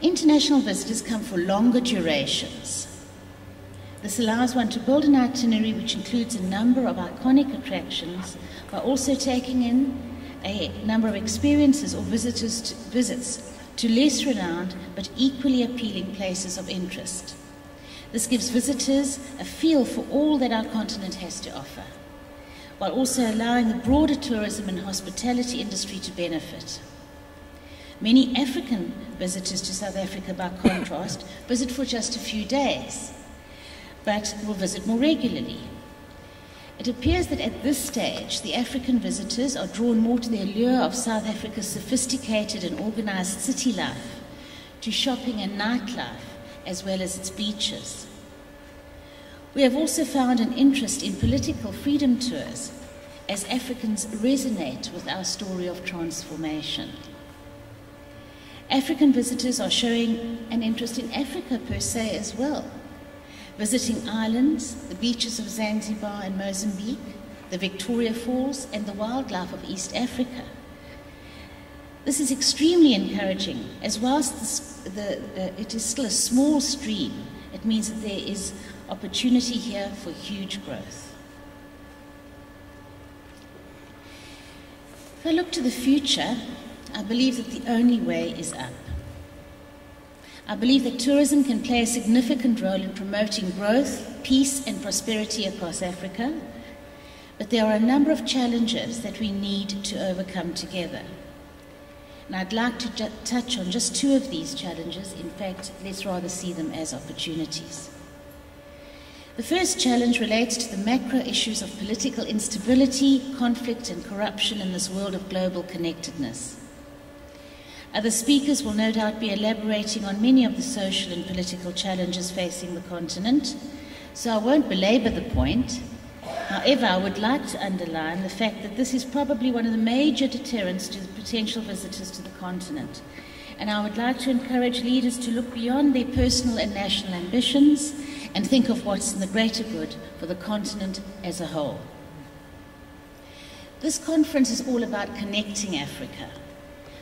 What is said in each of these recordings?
International visitors come for longer durations. This allows one to build an itinerary which includes a number of iconic attractions while also taking in a number of experiences or visits to less renowned but equally appealing places of interest. This gives visitors a feel for all that our continent has to offer, while also allowing the broader tourism and hospitality industry to benefit. Many African visitors to South Africa, by contrast, visit for just a few days, but will visit more regularly. It appears that at this stage, the African visitors are drawn more to the allure of South Africa's sophisticated and organized city life, to shopping and nightlife, as well as its beaches. We have also found an interest in political freedom tours, as Africans resonate with our story of transformation. African visitors are showing an interest in Africa per se as well, visiting islands, the beaches of Zanzibar and Mozambique, the Victoria Falls, and the wildlife of East Africa. This is extremely encouraging, as whilst it is still a small stream, it means that there is opportunity here for huge growth. If I look to the future, I believe that the only way is up. I believe that tourism can play a significant role in promoting growth, peace, and prosperity across Africa, but there are a number of challenges that we need to overcome together. And I'd like to touch on just two of these challenges. In fact, let's rather see them as opportunities. The first challenge relates to the macro issues of political instability, conflict, and corruption in this world of global connectedness. Other speakers will no doubt be elaborating on many of the social and political challenges facing the continent, so I won't belabor the point. However, I would like to underline the fact that this is probably one of the major deterrents to the potential visitors to the continent, and I would like to encourage leaders to look beyond their personal and national ambitions and think of what's in the greater good for the continent as a whole. This conference is all about connecting Africa.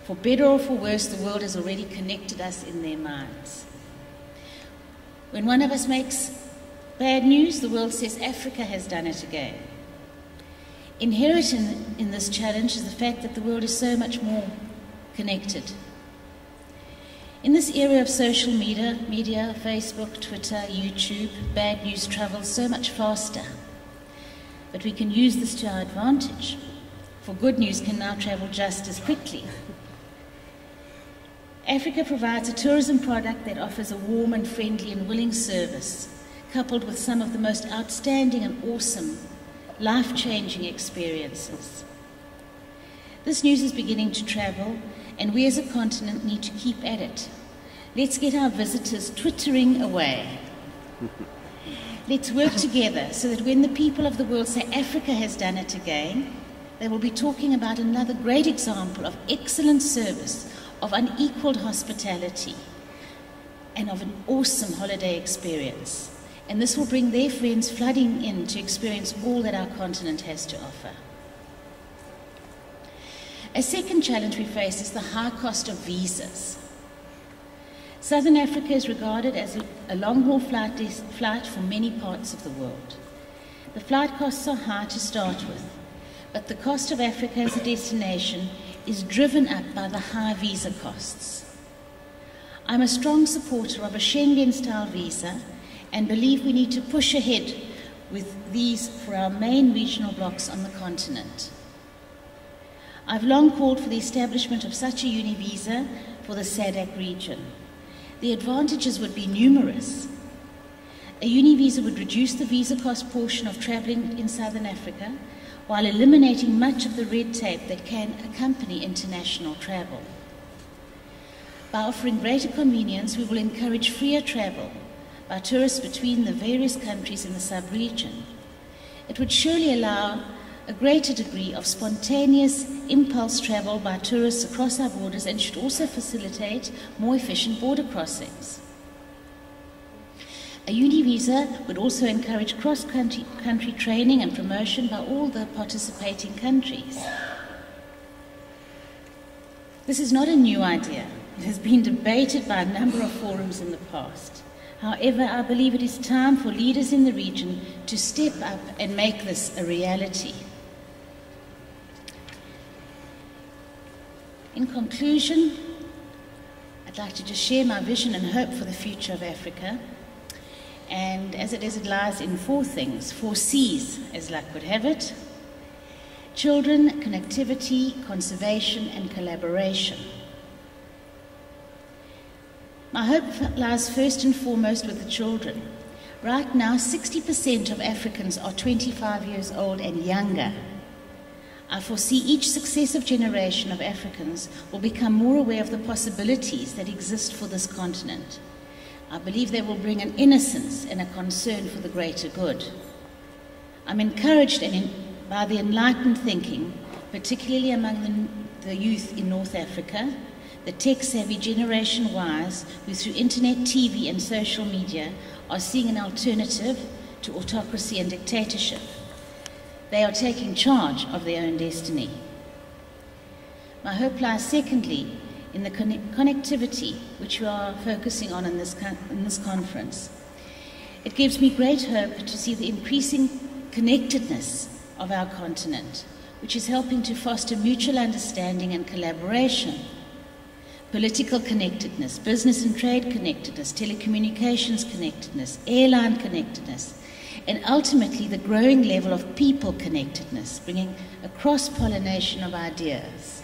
For better or for worse, the world has already connected us in their minds. When one of us makes bad news, the world says Africa has done it again. Inherent in this challenge is the fact that the world is so much more connected. In this era of social media, Facebook, Twitter, YouTube, bad news travels so much faster. But we can use this to our advantage, for good news can now travel just as quickly. Africa provides a tourism product that offers a warm and friendly and willing service, coupled with some of the most outstanding and awesome, life-changing experiences. This news is beginning to travel, and we as a continent need to keep at it. Let's get our visitors twittering away. Let's work together so that when the people of the world say Africa has done it again, they will be talking about another great example of excellent service, of unequaled hospitality, and of an awesome holiday experience. And this will bring their friends flooding in to experience all that our continent has to offer. A second challenge we face is the high cost of visas. Southern Africa is regarded as a long-haul flight for many parts of the world. The flight costs are high to start with, but the cost of Africa as a destination is driven up by the high visa costs. I'm a strong supporter of a Schengen-style visa and believe we need to push ahead with these for our main regional blocs on the continent. I've long called for the establishment of such a uni-visa for the SADC region. The advantages would be numerous. A uni-visa would reduce the visa cost portion of travelling in Southern Africa, while eliminating much of the red tape that can accompany international travel. By offering greater convenience, we will encourage freer travel by tourists between the various countries in the sub-region. It would surely allow a greater degree of spontaneous impulse travel by tourists across our borders and should also facilitate more efficient border crossings. A uni visa would also encourage cross-country training and promotion by all the participating countries. This is not a new idea. It has been debated by a number of forums in the past. However, I believe it is time for leaders in the region to step up and make this a reality. In conclusion, I'd like to just share my vision and hope for the future of Africa. And as it is, it lies in four things, 4 C's, as luck would have it: children, connectivity, conservation, and collaboration. My hope lies first and foremost with the children. Right now, 60% of Africans are 25 years old and younger. I foresee each successive generation of Africans will become more aware of the possibilities that exist for this continent. I believe they will bring an innocence and a concern for the greater good. I'm encouraged by the enlightened thinking, particularly among the youth in North Africa, the tech-savvy Generation Ys, who through internet, TV and social media are seeing an alternative to autocracy and dictatorship. They are taking charge of their own destiny. My hope lies secondly in the connectivity which we are focusing on in this conference. It gives me great hope to see the increasing connectedness of our continent, which is helping to foster mutual understanding and collaboration. Political connectedness, business and trade connectedness, telecommunications connectedness, airline connectedness, and ultimately the growing level of people connectedness, bringing a cross-pollination of ideas.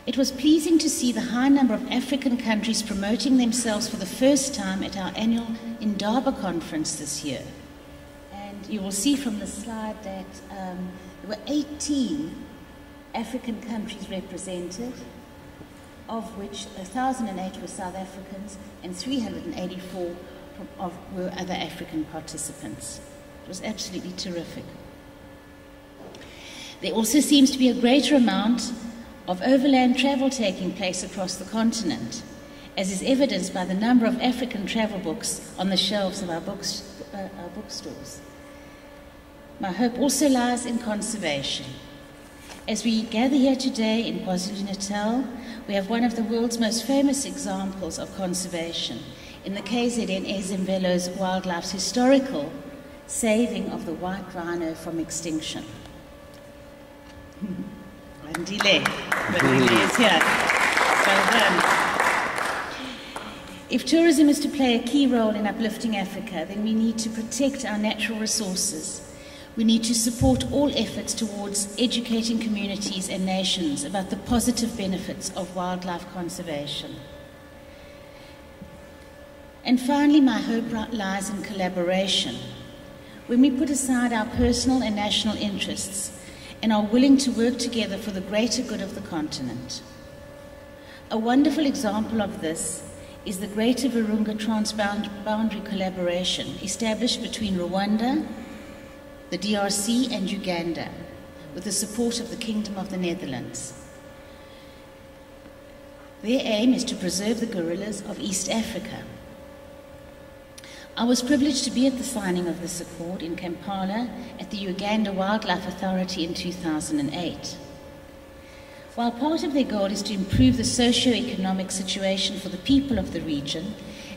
It was pleasing to see the high number of African countries promoting themselves for the first time at our annual Durban conference this year. And you will see from the slide that there were 18 African countries represented, of which 1,008 were South Africans and 384 were other African participants. It was absolutely terrific. There also seems to be a greater amount of overland travel taking place across the continent, as is evidenced by the number of African travel books on the shelves of our bookstores. My hope also lies in conservation. As we gather here today in KwaZulu-Natal, we have one of the world's most famous examples of conservation in the KZN Ezemvelo's Wildlife's historical saving of the white rhino from extinction. Andile, but Andile is here. Well done. If tourism is to play a key role in uplifting Africa, then we need to protect our natural resources. We need to support all efforts towards educating communities and nations about the positive benefits of wildlife conservation. And finally, my hope lies in collaboration. When we put aside our personal and national interests and are willing to work together for the greater good of the continent. A wonderful example of this is the Greater Virunga Transboundary Collaboration established between Rwanda, the DRC and Uganda, with the support of the Kingdom of the Netherlands. Their aim is to preserve the gorillas of East Africa. I was privileged to be at the signing of this accord in Kampala at the Uganda Wildlife Authority in 2008. While part of their goal is to improve the socio-economic situation for the people of the region,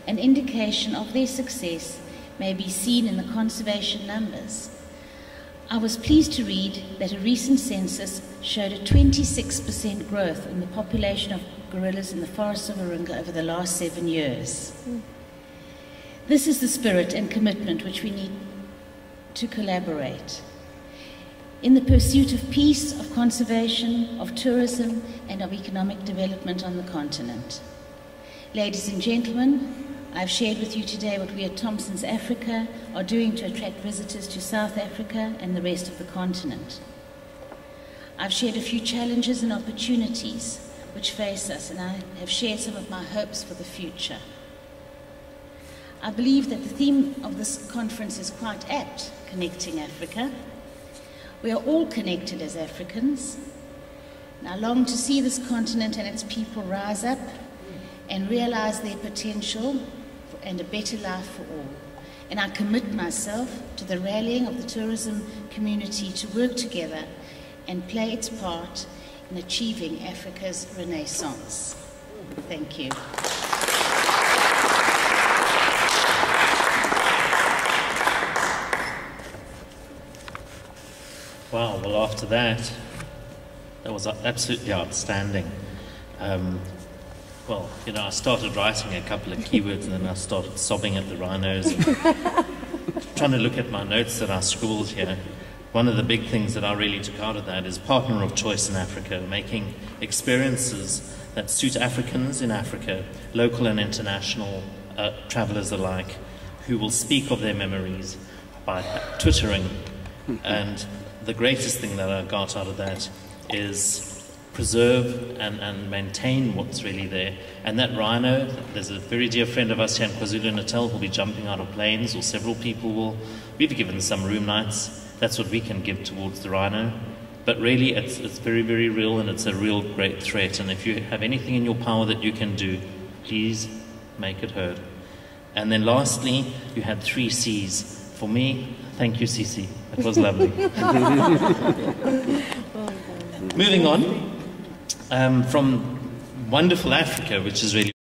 an indication of their success may be seen in the conservation numbers. I was pleased to read that a recent census showed a 26% growth in the population of gorillas in the forests of Virunga over the last 7 years. This is the spirit and commitment which we need to collaborate in the pursuit of peace, of conservation, of tourism, and of economic development on the continent. Ladies and gentlemen, I've shared with you today what we at Thompsons Africa are doing to attract visitors to South Africa and the rest of the continent. I've shared a few challenges and opportunities which face us, and I have shared some of my hopes for the future. I believe that the theme of this conference is quite apt, connecting Africa. We are all connected as Africans, and I long to see this continent and its people rise up and realize their potential and a better life for all. And I commit myself to the rallying of the tourism community to work together and play its part in achieving Africa's renaissance. Thank you. Wow, well, after that was absolutely outstanding. Well, you know, I started writing a couple of keywords and then I started sobbing at the rhinos and trying to look at my notes that I scribbled here. One of the big things that I really took out of that is partner of choice in Africa, making experiences that suit Africans in Africa, local and international travelers alike, who will speak of their memories by twittering. And the greatest thing that I got out of that is preserve and maintain what's really there. And that rhino, there's a very dear friend of us here in KwaZulu-Natal who'll be jumping out of planes, or several people will. We've given some room nights. That's what we can give towards the rhino. But really, it's very, very real, and it's a real great threat. And if you have anything in your power that you can do, please make it heard. And then lastly, you had 3 C's. For me, thank you, Cece. It was lovely. Moving on, from wonderful Africa, which is really